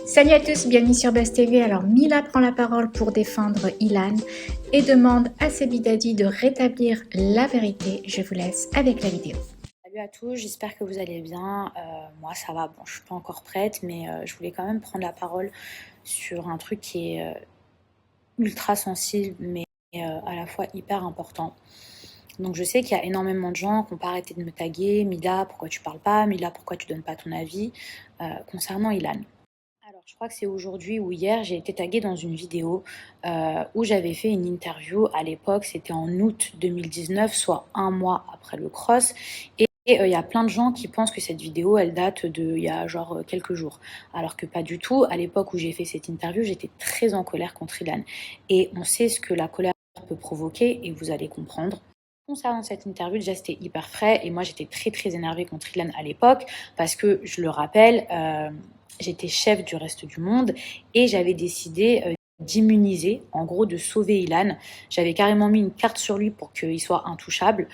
Salut à tous, bienvenue sur Buzz TV. Alors Mila prend la parole pour défendre Ilan et demande à Sebidadi de rétablir la vérité. Je vous laisse avec la vidéo. Salut à tous, j'espère que vous allez bien. Moi ça va, bon je suis pas encore prête, mais je voulais quand même prendre la parole sur un truc qui est ultra sensible, mais à la fois hyper important. Donc je sais qu'il y a énormément de gens qui n'ont pas arrêté de me taguer. Mila, pourquoi tu parles pas? Mila, pourquoi tu donnes pas ton avis concernant Ilan? Alors, je crois que c'est aujourd'hui ou hier, j'ai été taguée dans une vidéo où j'avais fait une interview. À l'époque, c'était en août 2019, soit un mois après le cross. Et il y a plein de gens qui pensent que cette vidéo, elle date il y a genre quelques jours. Alors que pas du tout. À l'époque où j'ai fait cette interview, j'étais très en colère contre Ilan. Et on sait ce que la colère peut provoquer et vous allez comprendre. Concernant cette interview, déjà c'était hyper frais et moi j'étais très très énervée contre Ilan à l'époque parce que, je le rappelle, j'étais chef du reste du monde et j'avais décidé d'immuniser, en gros de sauver Ilan. J'avais carrément mis une carte sur lui pour qu'il soit intouchable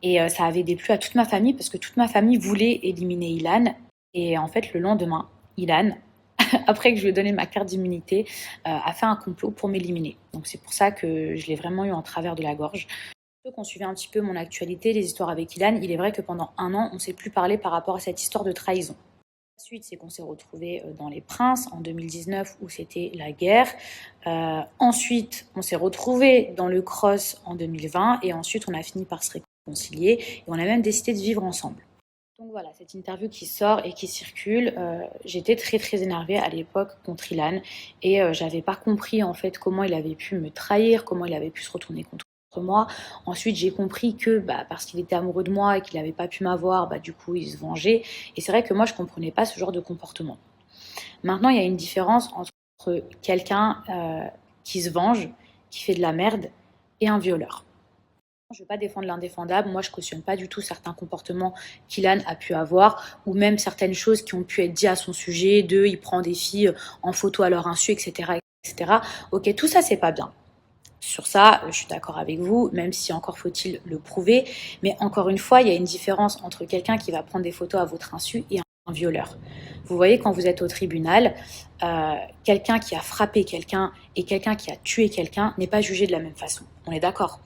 et ça avait déplu à toute ma famille parce que toute ma famille voulait éliminer Ilan. Et en fait, le lendemain, Ilan, après que je lui ai donné ma carte d'immunité, a fait un complot pour m'éliminer. Donc c'est pour ça que je l'ai vraiment eu en travers de la gorge. Ceux qui ont suivi un petit peu mon actualité, les histoires avec Ilan, il est vrai que pendant un an, on ne s'est plus parlé par rapport à cette histoire de trahison. La suite, c'est qu'on s'est retrouvés dans Les Princes en 2019 où c'était la guerre. Ensuite, on s'est retrouvés dans le Cross en 2020 et ensuite on a fini par se réconcilier et on a même décidé de vivre ensemble. Donc voilà, cette interview qui sort et qui circule, j'étais très très énervée à l'époque contre Ilan et j'avais pas compris en fait comment il avait pu me trahir, comment il avait pu se retourner contre moi. Ensuite, j'ai compris que parce qu'il était amoureux de moi et qu'il n'avait pas pu m'avoir, du coup, il se vengeait. Et c'est vrai que moi, je comprenais pas ce genre de comportement. Maintenant, il y a une différence entre quelqu'un qui se venge, qui fait de la merde, et un violeur. Je ne veux pas défendre l'indéfendable. Moi, je ne cautionne pas du tout certains comportements qu'Ilan a pu avoir, ou même certaines choses qui ont pu être dites à son sujet, il prend des filles en photo à leur insu, etc., etc. Ok, tout ça, c'est pas bien. Sur ça, je suis d'accord avec vous, même si encore faut-il le prouver. Mais encore une fois, il y a une différence entre quelqu'un qui va prendre des photos à votre insu et un violeur. Vous voyez, quand vous êtes au tribunal, quelqu'un qui a frappé quelqu'un et quelqu'un qui a tué quelqu'un n'est pas jugé de la même façon. On est d'accord?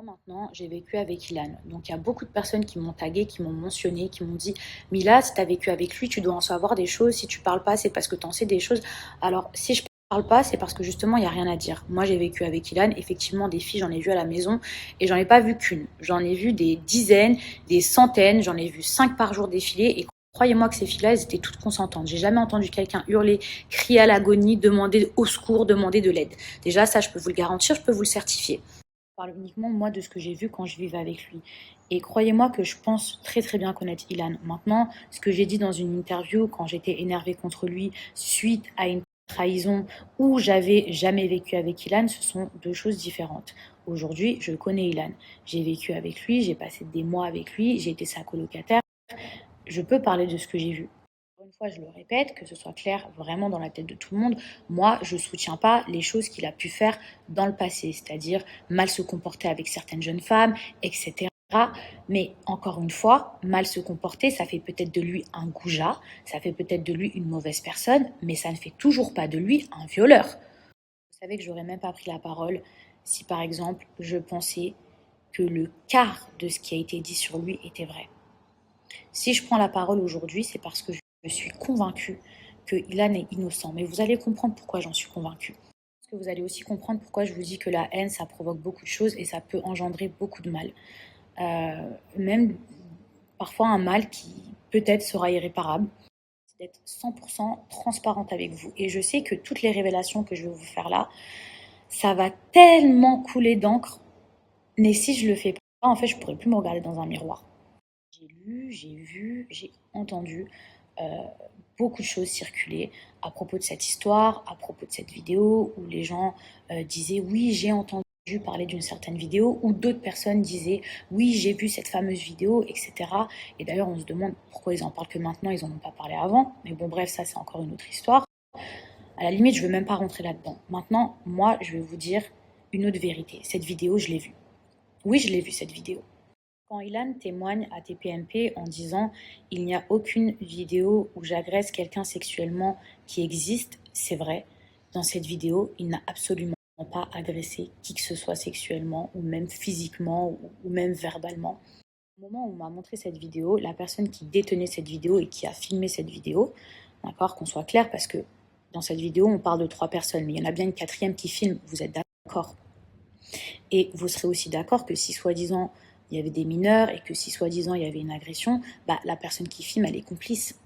Maintenant, j'ai vécu avec Ilan. Donc, il y a beaucoup de personnes qui m'ont tagué, qui m'ont mentionné, qui m'ont dit Mila, si tu as vécu avec lui, tu dois en savoir des choses. Si tu parles pas, c'est parce que tu en sais des choses. Alors, si je parle pas, c'est parce que justement, il n'y a rien à dire. Moi, j'ai vécu avec Ilan. Effectivement, des filles, j'en ai vu à la maison et j'en ai pas vu qu'une. J'en ai vu des dizaines, des centaines. J'en ai vu 5 par jour défiler. Et croyez-moi que ces filles-là, elles étaient toutes consentantes. J'ai jamais entendu quelqu'un hurler, crier à l'agonie, demander au secours, demander de l'aide. Déjà, ça, je peux vous le garantir, je peux vous le certifier. Je parle uniquement moi de ce que j'ai vu quand je vivais avec lui. Et croyez-moi que je pense très très bien connaître Ilan. Maintenant, ce que j'ai dit dans une interview quand j'étais énervée contre lui suite à une trahison où j'avais jamais vécu avec Ilan, ce sont deux choses différentes. Aujourd'hui, je connais Ilan. J'ai vécu avec lui, j'ai passé des mois avec lui, j'ai été sa colocataire. Je peux parler de ce que j'ai vu. Encore une fois, je le répète, que ce soit clair vraiment dans la tête de tout le monde, moi, je ne soutiens pas les choses qu'il a pu faire dans le passé, c'est-à-dire mal se comporter avec certaines jeunes femmes, etc. Mais encore une fois, mal se comporter, ça fait peut-être de lui un goujat, ça fait peut-être de lui une mauvaise personne, mais ça ne fait toujours pas de lui un violeur. Vous savez que j'aurais même pas pris la parole si, par exemple, je pensais que le quart de ce qui a été dit sur lui était vrai. Si je prends la parole aujourd'hui, c'est parce que je suis convaincue que Ilan est innocent. Mais vous allez comprendre pourquoi j'en suis convaincue. Parce que vous allez aussi comprendre pourquoi je vous dis que la haine, ça provoque beaucoup de choses et ça peut engendrer beaucoup de mal. Même parfois un mal qui peut-être sera irréparable. C'est d'être 100% transparente avec vous. Et je sais que toutes les révélations que je vais vous faire là, ça va tellement couler d'encre. Mais si je le fais pas, en fait, je pourrais plus me regarder dans un miroir. J'ai lu, j'ai vu, j'ai entendu euh, beaucoup de choses circuler à propos de cette histoire, à propos de cette vidéo, où les gens disaient oui, j'ai entendu parler d'une certaine vidéo, ou d'autres personnes disaient oui, j'ai vu cette fameuse vidéo, etc. Et d'ailleurs, on se demande pourquoi ils en parlent que maintenant, ils n'en ont pas parlé avant. Mais bon, bref, ça, c'est encore une autre histoire. À la limite, je ne veux même pas rentrer là-dedans. Maintenant, moi, je vais vous dire une autre vérité. Cette vidéo, je l'ai vue. Oui, je l'ai vue, cette vidéo. Quand Ilan témoigne à TPMP en disant il n'y a aucune vidéo où j'agresse quelqu'un sexuellement qui existe, c'est vrai. Dans cette vidéo, il n'a absolument pas agressé qui que ce soit sexuellement ou même physiquement ou même verbalement. Au moment où on m'a montré cette vidéo, la personne qui détenait cette vidéo et qui a filmé cette vidéo, d'accord, qu'on soit clair, parce que dans cette vidéo, on parle de 3 personnes, mais il y en a bien une 4e qui filme, vous êtes d'accord? Et vous serez aussi d'accord que si soi-disant il y avait des mineurs et que si soi-disant il y avait une agression, bah, la personne qui filme, elle est complice.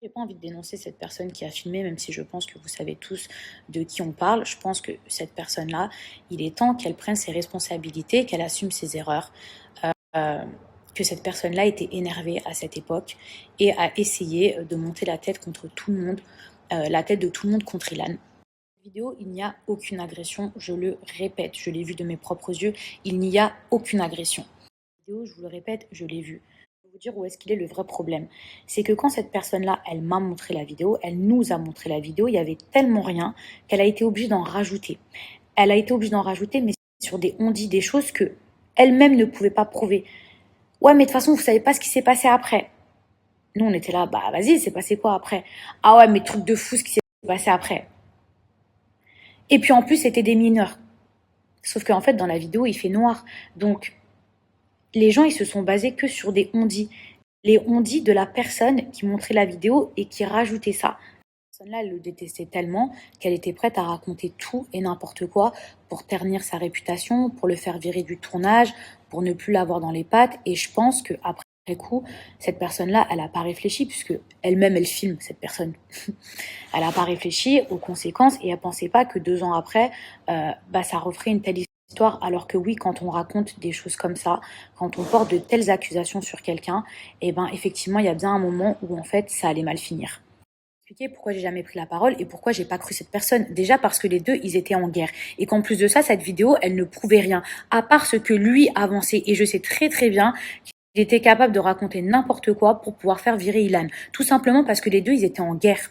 J'ai pas envie de dénoncer cette personne qui a filmé, même si je pense que vous savez tous de qui on parle. Je pense que cette personne-là, il est temps qu'elle prenne ses responsabilités, qu'elle assume ses erreurs, que cette personne-là était énervée à cette époque et a essayé de monter la tête contre tout le monde, la tête de tout le monde contre Ilan. Vidéo, il n'y a aucune agression, je le répète, je l'ai vu de mes propres yeux, il n'y a aucune agression. Vidéo, je vous le répète, je l'ai vu. Je vais vous dire où est-ce qu'il est le vrai problème. C'est que quand cette personne-là, elle m'a montré la vidéo, elle nous a montré la vidéo, il y avait tellement rien qu'elle a été obligée d'en rajouter. Elle a été obligée d'en rajouter, mais sur des on-dit, des choses que elle-même ne pouvait pas prouver. Ouais, mais de toute façon, vous savez pas ce qui s'est passé après. Nous, on était là, bah vas-y, c'est passé quoi après? Ah ouais, mais truc de fou ce qui s'est passé après. Et puis en plus, c'était des mineurs. Sauf qu'en fait, dans la vidéo, il fait noir. Donc, les gens, ils se sont basés que sur des on-dit. Les on-dit de la personne qui montrait la vidéo et qui rajoutait ça. Cette personne-là, elle le détestait tellement qu'elle était prête à raconter tout et n'importe quoi pour ternir sa réputation, pour le faire virer du tournage, pour ne plus l'avoir dans les pattes. Et je pense qu'après coup, cette personne-là, elle n'a pas réfléchi puisque elle-même, elle filme cette personne. Elle n'a pas réfléchi aux conséquences et elle pensait pas que 2 ans après, ça referait une telle histoire. Alors que oui, quand on raconte des choses comme ça, quand on porte de telles accusations sur quelqu'un, effectivement, il y a bien un moment où en fait, ça allait mal finir. Expliquer pourquoi j'ai jamais pris la parole et pourquoi j'ai pas cru cette personne. Déjà parce que les deux, ils étaient en guerre. Et qu'en plus de ça, cette vidéo, elle ne prouvait rien. À part ce que lui avançait. Et je sais très très bien qu'il était capable de raconter n'importe quoi pour pouvoir faire virer Ilan. Tout simplement parce que les deux, ils étaient en guerre.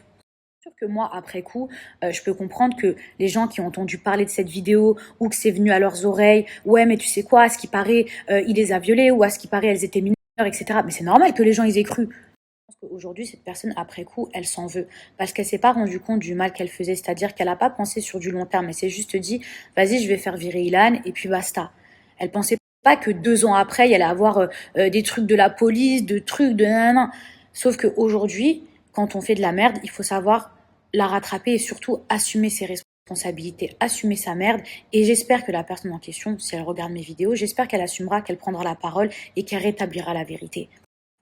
Sûr que moi, après coup, je peux comprendre que les gens qui ont entendu parler de cette vidéo ou que c'est venu à leurs oreilles, ouais, mais tu sais quoi, à ce qui paraît, il les a violées ou à ce qui paraît, elles étaient mineures, etc. Mais c'est normal que les gens ils aient cru. Je pense qu'aujourd'hui, cette personne, après coup, elle s'en veut parce qu'elle s'est pas rendue compte du mal qu'elle faisait, c'est-à-dire qu'elle n'a pas pensé sur du long terme, elle s'est juste dit, vas-y, je vais faire virer Ilan et puis basta. Elle pensait pas que 2 ans après, il allait avoir des trucs de la police, de trucs de nanana. Sauf qu'aujourd'hui, quand on fait de la merde, il faut savoir la rattraper et surtout assumer ses responsabilités, assumer sa merde. Et j'espère que la personne en question, si elle regarde mes vidéos, j'espère qu'elle assumera, qu'elle prendra la parole et qu'elle rétablira la vérité.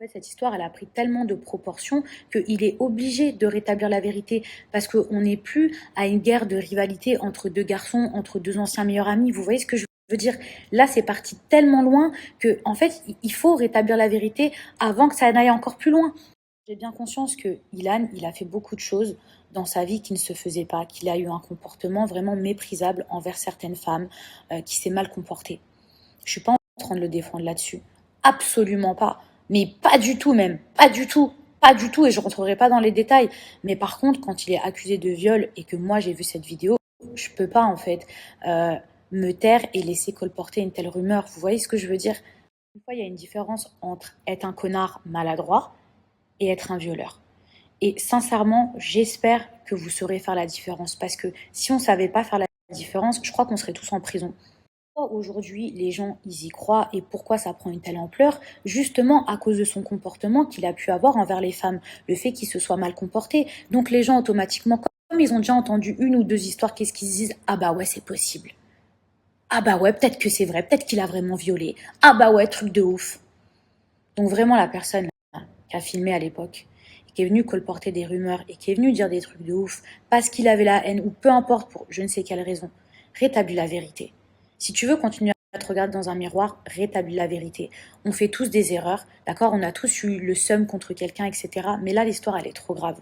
En fait, cette histoire, elle a pris tellement de proportions qu'il est obligé de rétablir la vérité parce qu'on n'est plus à une guerre de rivalité entre 2 garçons, entre 2 anciens meilleurs amis. Vous voyez ce que je veux dire? Là, c'est parti tellement loin que, en fait, il faut rétablir la vérité avant que ça n'aille encore plus loin. J'ai bien conscience que Ilan, il a fait beaucoup de choses dans sa vie qui ne se faisaient pas, qu'il a eu un comportement vraiment méprisable envers certaines femmes, qui s'est mal comporté. Je suis pas en train de le défendre là-dessus. Absolument pas. Mais pas du tout même. Pas du tout. Pas du tout. Et je rentrerai pas dans les détails. Mais par contre, quand il est accusé de viol et que moi j'ai vu cette vidéo, je peux pas en fait me taire et laisser colporter une telle rumeur. Vous voyez ce que je veux dire? Une fois, il y a une différence entre être un connard maladroit et être un violeur. Et sincèrement, j'espère que vous saurez faire la différence. Parce que si on ne savait pas faire la différence, je crois qu'on serait tous en prison. Pourquoi aujourd'hui les gens ils y croient et pourquoi ça prend une telle ampleur? Justement à cause de son comportement qu'il a pu avoir envers les femmes, le fait qu'il se soit mal comporté. Donc les gens automatiquement, comme ils ont déjà entendu 1 ou 2 histoires, qu'est-ce qu'ils se disent? Ah bah ouais, c'est possible. Ah bah ouais, peut-être que c'est vrai, peut-être qu'il a vraiment violé. Ah bah ouais, truc de ouf. Donc vraiment la personne qui a filmé à l'époque, qui est venue colporter des rumeurs et qui est venue dire des trucs de ouf parce qu'il avait la haine ou peu importe pour je ne sais quelle raison, rétablis la vérité. Si tu veux continuer à te regarder dans un miroir, rétablis la vérité. On fait tous des erreurs, d'accord? On a tous eu le seum contre quelqu'un, etc. Mais là, l'histoire, elle est trop grave.